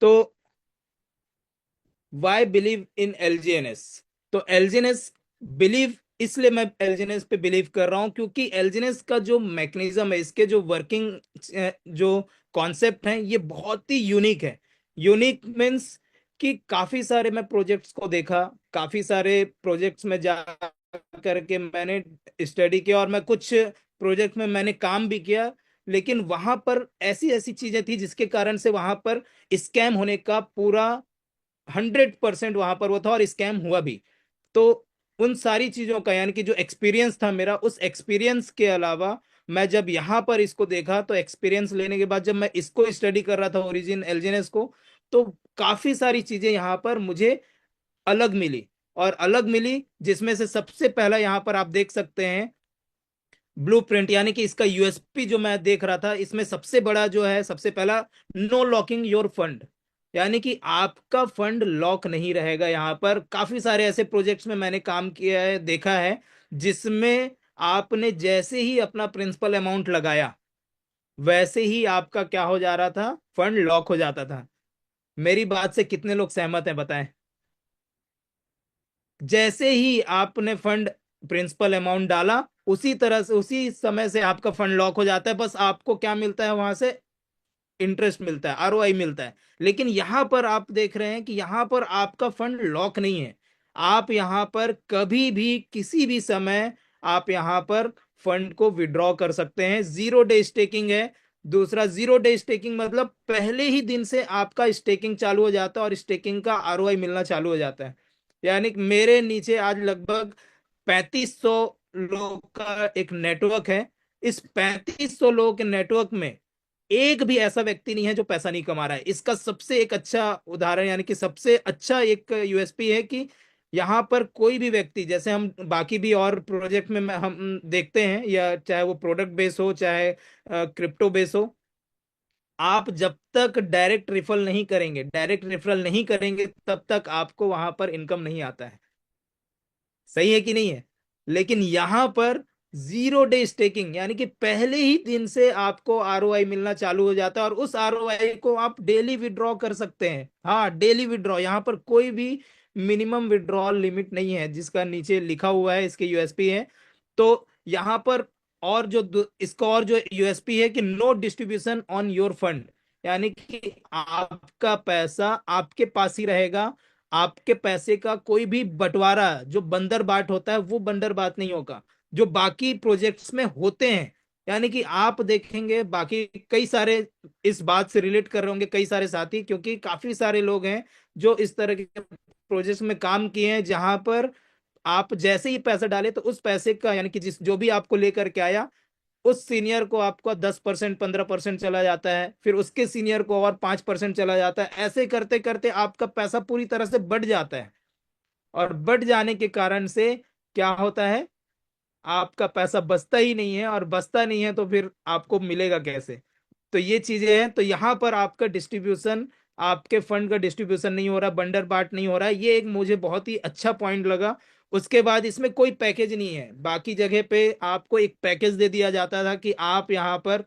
तो Y believe in एलजीएनएस? तो एलजीएनएस believe, इसलिए मैं एलजीएनएस पे बिलीव कर रहा हूं क्योंकि एलजीएनएस का जो मैकेनिज्म है, इसके जो वर्किंग, जो कॉन्सेप्ट है, ये बहुत ही यूनिक है। यूनिक मीन्स कि काफी सारे मैं प्रोजेक्ट्स को देखा, काफी सारे प्रोजेक्ट्स में जा करके मैंने स्टडी किया, और मैं कुछ प्रोजेक्ट में मैंने काम भी किया। लेकिन वहां पर ऐसी ऐसी चीजें थी जिसके कारण से वहां पर स्कैम होने का पूरा 100% वहां पर वो था, और स्कैम हुआ भी। तो उन सारी चीजों का, यानी कि जो एक्सपीरियंस था मेरा, उस एक्सपीरियंस के अलावा मैं जब यहाँ पर इसको देखा, तो एक्सपीरियंस लेने के बाद जब मैं इसको स्टडी कर रहा था, ओरिजिन एलजीएनएस को, तो काफी सारी चीजें यहाँ पर मुझे अलग मिली। और अलग मिली जिसमें से सबसे पहला यहाँ पर आप देख सकते हैं ब्लूप्रिंट, यानी कि इसका यूएसपी जो मैं देख रहा था, इसमें सबसे बड़ा जो है, सबसे पहला, नो लॉकिंग योर फंड। यानी कि आपका फंड लॉक नहीं रहेगा। यहाँ पर काफी सारे ऐसे प्रोजेक्ट्स में मैंने काम किया है, देखा है, जिसमें आपने जैसे ही अपना प्रिंसिपल अमाउंट लगाया, वैसे ही आपका क्या हो जा रहा था, फंड लॉक हो जाता था। मेरी बात से कितने लोग सहमत हैं, बताएं? जैसे ही आपने फंड प्रिंसिपल अमाउंट डाला, उसी तरह से, उसी समय से आपका फंड लॉक हो जाता है। बस आपको क्या मिलता है वहां से? इंटरेस्ट मिलता है, आरओआई मिलता है। लेकिन यहां पर आप देख रहे हैं कि यहां पर आपका फंड लॉक नहीं है। आप यहां पर कभी भी किसी भी समय आप यहां पर फंड को विड्रॉ कर सकते हैं। 0 डे स्टेकिंग है। दूसरा, 0 डे स्टेकिंग मतलब पहले ही दिन से आपका स्टेकिंग चालू हो जाता है और स्टेकिंग का आरओआई मिलना चालू हो जाता है। यानी कि मेरे नीचे आज लगभग 3500 लोगों का एक नेटवर्क है। इस 3500 लोगों के नेटवर्क में एक भी ऐसा व्यक्ति नहीं है जो पैसा नहीं कमा रहा है। इसका सबसे एक अच्छा उदाहरण, यानी कि सबसे अच्छा एक यूएसपी है कि यहाँ पर कोई भी व्यक्ति, जैसे हम बाकी भी और प्रोजेक्ट में हम देखते हैं, या चाहे वो प्रोडक्ट बेस हो, चाहे क्रिप्टो बेस हो, आप जब तक डायरेक्ट रेफरल नहीं करेंगे, तब तक आपको वहां पर इनकम नहीं आता है। सही है कि नहीं है? लेकिन यहां पर 0 डे स्टेकिंग, यानी कि पहले ही दिन से आपको आरओआई मिलना चालू हो जाता है, और उस आरओआई को आप डेली विड्रॉ कर सकते हैं। हाँ, डेली विड्रॉ, यहां पर कोई भी मिनिमम विड्रॉल लिमिट नहीं है, जिसका नीचे लिखा हुआ है, इसके यूएसपी है। तो यहां पर और जो इसका और जो यूएसपी है कि no distribution on your fund, यानी कि आपका पैसा आपके पास ही रहेगा। आपके पैसे का कोई भी बंटवारा, जो बंदर बाट होता है, वो बंदर बात नहीं होगा, जो बाकी प्रोजेक्ट्स में होते हैं। यानी कि आप देखेंगे बाकी कई सारे इस बात से रिलेट कर रहे होंगे, कई सारे साथी, क्योंकि काफी सारे लोग हैं जो इस तरह के प्रोजेक्ट्स में काम किए हैं, जहां पर आप जैसे ही पैसा डाले, तो उस पैसे का, यानी कि जिस जो भी आपको लेकर के आया, उस सीनियर को आपका 10%, 15% चला जाता है, फिर उसके सीनियर को और 5% चला जाता है। ऐसे करते करते आपका पैसा पूरी तरह से बढ़ जाता है। और बढ़ जाने के कारण से क्या होता है, आपका पैसा बचता ही नहीं है, और बचता नहीं है तो फिर आपको मिलेगा कैसे? तो ये चीजें हैं। तो यहाँ पर आपका डिस्ट्रीब्यूशन, आपके फंड का डिस्ट्रीब्यूशन नहीं हो रहा, बंडर बाट नहीं हो रहा है। ये एक मुझे बहुत ही अच्छा पॉइंट लगा। उसके बाद इसमें कोई पैकेज नहीं है। बाकी जगह पे आपको एक पैकेज दे दिया जाता था कि आप यहाँ पर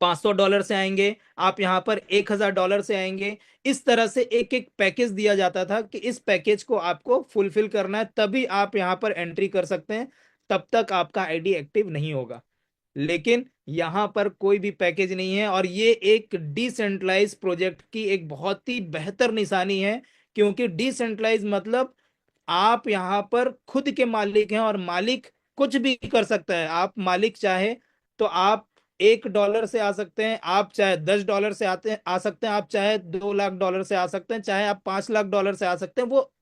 $500 से आएंगे, आप यहाँ पर $1000 से आएंगे। इस तरह से एक एक पैकेज दिया जाता था कि इस पैकेज को आपको फुलफिल करना है, तभी आप यहाँ पर एंट्री कर सकते हैं, तब तक आपका आईडी एक्टिव नहीं होगा। लेकिन यहाँ पर कोई भी पैकेज नहीं है, और ये एक डिसेंट्रलाइज प्रोजेक्ट की एक बहुत ही बेहतर निशानी है। क्योंकि डिसेंट्रलाइज मतलब आप यहाँ पर खुद के मालिक हैं, और मालिक कुछ भी कर सकता है। आप मालिक चाहे तो आप $1 से आ सकते हैं, आप चाहे $10 से आ सकते हैं, आप चाहे $2 लाख से आ सकते हैं, चाहे आप $5 लाख से आ सकते हैं। वो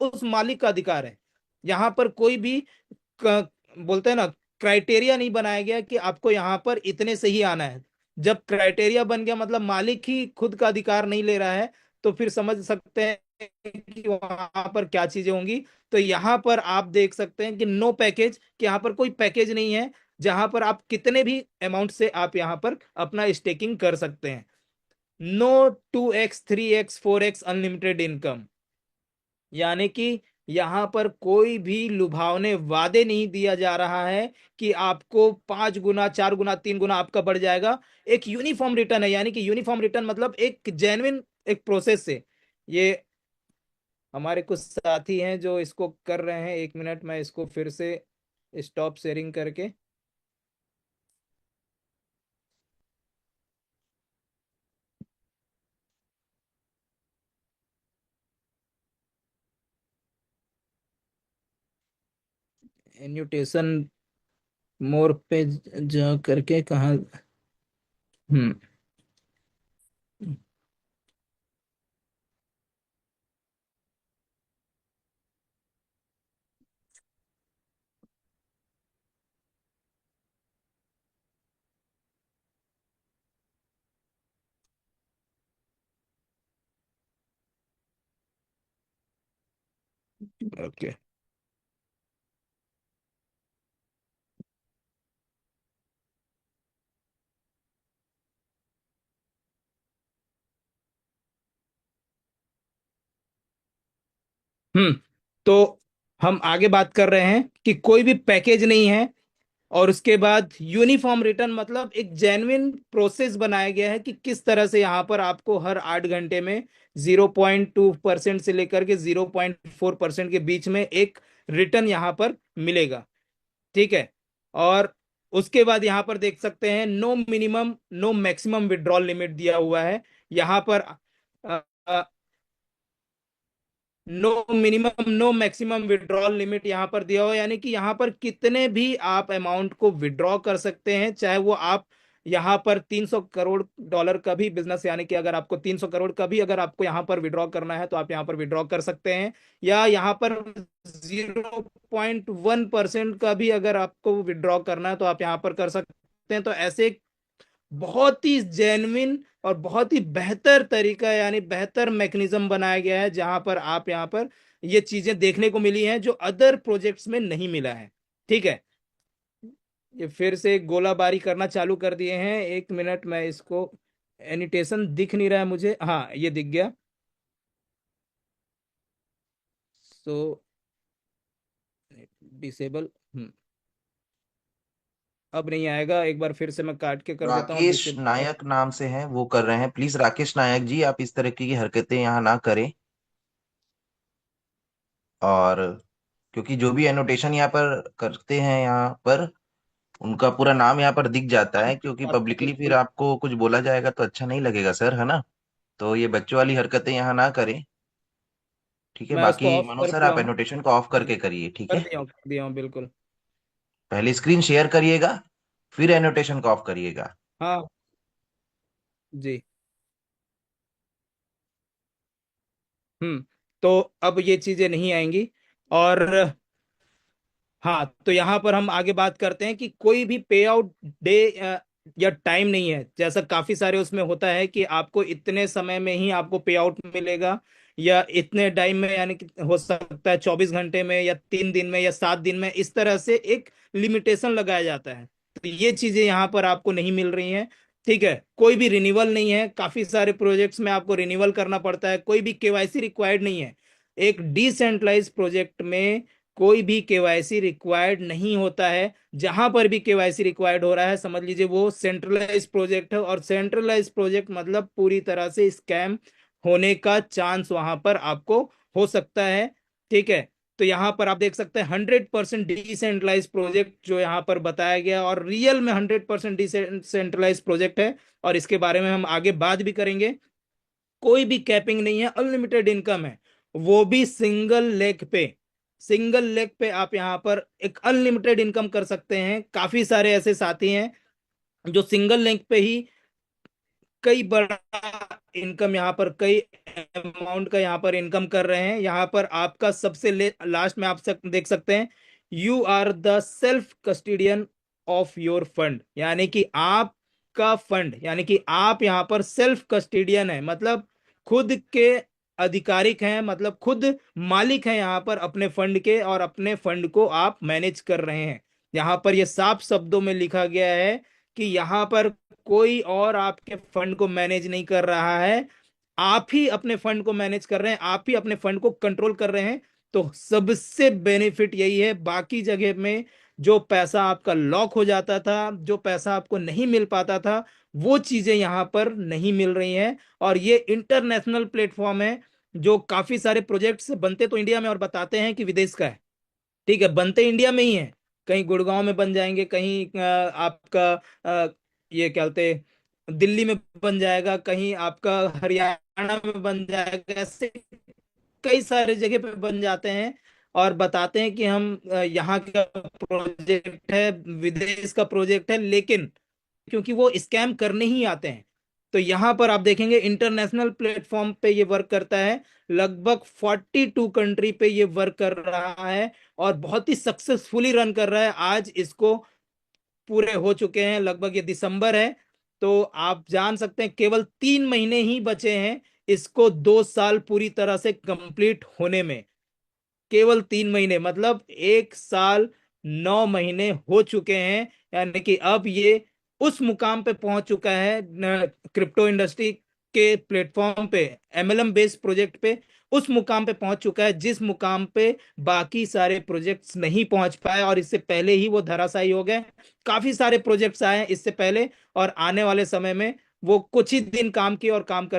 उस मालिक का अधिकार है। यहाँ पर कोई भी बोलते हैं ना, क्राइटेरिया नहीं बनाया गया कि आपको यहाँ पर इतने से ही आना है। जब क्राइटेरिया बन गया, मतलब मालिक ही खुद का अधिकार नहीं ले रहा है, तो फिर समझ सकते हैं कि वहां पर क्या चीजें होंगी। तो यहाँ पर आप देख सकते हैं कि नो पैकेज, कि यहाँ पर कोई पैकेज नहीं है, जहां पर आप कितने भी अमाउंट से आप यहाँ पर अपना स्टेकिंग कर सकते हैं। No 2x, 3x, 4x unlimited income, यानी कि यहां पर कोई भी लुभावने वादे नहीं दिया जा रहा है कि आपको 5 गुना, 4 गुना, 3 गुना आपका बढ़ जाएगा। एक यूनिफॉर्म रिटर्न है, यानी कि यूनिफॉर्म रिटर्न मतलब एक जेन्युइन एक प्रोसेस से। ये हमारे कुछ साथी हैं जो इसको कर रहे हैं। 1 मिनट, मैं इसको फिर से स्टॉप शेयरिंग करके। एन्यूटेशन मोर पे जा करके कहाँ। हम्म। ओके। हम्म। तो हम आगे बात कर रहे हैं कि कोई भी पैकेज नहीं है, और उसके बाद यूनिफॉर्म रिटर्न, मतलब एक जेन्युइन प्रोसेस बनाया गया है कि किस तरह से यहाँ पर आपको हर 8 घंटे में 0.2% से लेकर के 0.4% के बीच में एक रिटर्न यहाँ पर मिलेगा। ठीक है। और उसके बाद यहाँ पर देख सकते हैं no minimum no maximum withdrawal limit दिया हुआ है यहाँ पर। No minimum no maximum withdrawal limit यहाँ पर दिया हुआ है, यानी कि यहाँ पर कितने भी आप अमाउंट को विड्रॉ कर सकते हैं, चाहे वो आप यहाँ पर 300 करोड़ डॉलर का भी बिजनेस, यानी कि अगर आपको 300 करोड़ का भी अगर आपको यहाँ पर विड्रॉ करना है तो आप यहाँ पर विड्रॉ कर सकते हैं। या यहाँ पर 0.1% का भी अगर आपको विड्रॉ करना है तो आप यहाँ पर कर सकते हैं। तो ऐसे बहुत ही जेन्युइन और बहुत ही बेहतर तरीका, यानी बेहतर मैकेनिज्म बनाया गया है, जहां पर आप यहाँ पर ये चीजें देखने को मिली हैं जो अदर प्रोजेक्ट्स में नहीं मिला है। ठीक है। ये फिर से गोलाबारी करना चालू कर दिए हैं। 1 मिनट, मैं इसको, एनिटेशन दिख नहीं रहा है मुझे, हाँ ये दिख गया। सो डिसेबल। अब नहीं आएगा, एक बार फिर से मैं काट के कर देता हूँ राकेश डिसेबल। नायक नाम से हैं, वो कर रहे हैं। प्लीज राकेश नायक जी, आप इस तरह की हरकतें यहाँ ना करें। और क्योंकि जो भी एनोटेशन यहाँ पर करते हैं यहाँ पर, उनका पूरा नाम यहाँ पर दिख जाता है, क्योंकि पब्लिकली फिर बिल्कुल। आपको कुछ बोला जाएगा तो अच्छा नहीं लगेगा सर, है ना। तो ये बच्चों वाली हरकतें यहाँ ना करें। ठीक है, मैं बाकी उसको ऑफ मनोज कर सर दिया आप हूँ। एनोटेशन को ऑफ जी, करके करिए, ठीक है। कर दिया हूँ बिल्कुल। पहले स्क्रीन शेयर करिएगा, फिर एनोटेशन को ऑफ करिएगा। हाँ जी। तो अब ये चीजें नहीं आएंगी। और हाँ, तो यहाँ पर हम आगे बात करते हैं कि कोई भी पे आउट डे या टाइम नहीं है, जैसा काफी सारे उसमें होता है कि आपको इतने समय में ही आपको पे आउट मिलेगा, या इतने टाइम में, यानी कि हो सकता है 24 घंटे में या 3 दिन में या 7 दिन में, इस तरह से एक लिमिटेशन लगाया जाता है। तो ये चीजें यहाँ पर आपको नहीं मिल रही हैं। ठीक है। कोई भी रिन्यूअल नहीं है, काफी सारे प्रोजेक्ट्स में आपको रिन्यूअल करना पड़ता है, कोई भी केवाईसी रिक्वायर्ड नहीं है। एक डिसेंट्रलाइज प्रोजेक्ट में कोई भी केवाईसी रिक्वायर्ड नहीं होता है। जहां पर भी केवाईसी रिक्वायर्ड हो रहा है, समझ लीजिए वो सेंट्रलाइज प्रोजेक्ट है, और सेंट्रलाइज प्रोजेक्ट मतलब पूरी तरह से स्कैम होने का चांस वहां पर आपको हो सकता है। ठीक है। तो यहाँ पर आप देख सकते हैं 100% डिसेंट्रलाइज प्रोजेक्ट जो यहाँ पर बताया गया, और रियल में 100% डिसेंट्रलाइज प्रोजेक्ट है। और इसके बारे में हम आगे बात भी करेंगे। कोई भी कैपिंग नहीं है, अनलिमिटेड इनकम है, वो भी सिंगल लेग पे। सिंगल लेग पे आप यहाँ पर एक अनलिमिटेड इनकम कर सकते हैं। काफी सारे ऐसे साथी हैं जो सिंगल लेग पे ही कई बड़ा इनकम, यहाँ पर कई अमाउंट का यहाँ पर इनकम कर रहे हैं। यहाँ पर आपका सबसे लास्ट में देख सकते हैं, you are the self custodian of your fund, यानी कि आपका फंड, यानी कि आप यहाँ पर सेल्फ कस्टोडियन है, मतलब खुद के अधिकारिक हैं, मतलब खुद मालिक हैं यहाँ पर अपने फंड के, और अपने फंड को आप मैनेज कर रहे हैं। यहाँ पर ये साफ शब्दों में लिखा गया है कि यहाँ पर कोई और आपके फंड को मैनेज नहीं कर रहा है, आप ही अपने फंड को मैनेज कर रहे हैं, आप ही अपने फंड को कंट्रोल कर रहे हैं। तो सबसे बेनिफिट यही है, बाकी जगह में जो पैसा आपका लॉक हो जाता था, जो पैसा आपको नहीं मिल पाता था, वो चीजें यहाँ पर नहीं मिल रही हैं। और ये इंटरनेशनल प्लेटफॉर्म है, जो काफी सारे प्रोजेक्ट्स बनते तो इंडिया में और बताते हैं कि विदेश का है। ठीक है, बनते इंडिया में ही है। कहीं गुड़गांव में बन जाएंगे, कहीं आपका ये क्या बोलते हैं, दिल्ली में बन जाएगा, कहीं आपका हरियाणा में बन जाएगा, ऐसे कई सारे जगह पे बन जाते हैं। और बताते हैं कि हम यहाँ का प्रोजेक्ट है, विदेश का प्रोजेक्ट है, लेकिन क्योंकि वो स्कैम करने ही आते हैं। तो यहाँ पर आप देखेंगे इंटरनेशनल प्लेटफॉर्म पे ये वर्क करता है। लगभग 42 कंट्री पे ये वर्क कर रहा है, और बहुत ही सक्सेसफुली रन कर रहा है। आज इसको पूरे हो चुके हैं, लगभग ये दिसंबर है, तो आप जान सकते हैं केवल 3 महीने ही बचे हैं इसको 2 साल पूरी तरह से कंप्लीट होने में। केवल 3 महीने, मतलब 1 साल 9 महीने हो चुके हैं। यानी कि अब ये उस मुकाम पे पहुंच चुका है क्रिप्टो इंडस्ट्री के प्लेटफॉर्म पे, एमएलएम बेस्ड प्रोजेक्ट पे, उस मुकाम पे पहुंच चुका है जिस मुकाम पे बाकी सारे प्रोजेक्ट्स नहीं पहुंच पाए, और इससे पहले ही वो धराशायी हो गए। काफी सारे प्रोजेक्ट्स आए हैं इससे पहले, और आने वाले समय में वो कुछ ही दिन काम किए और काम कर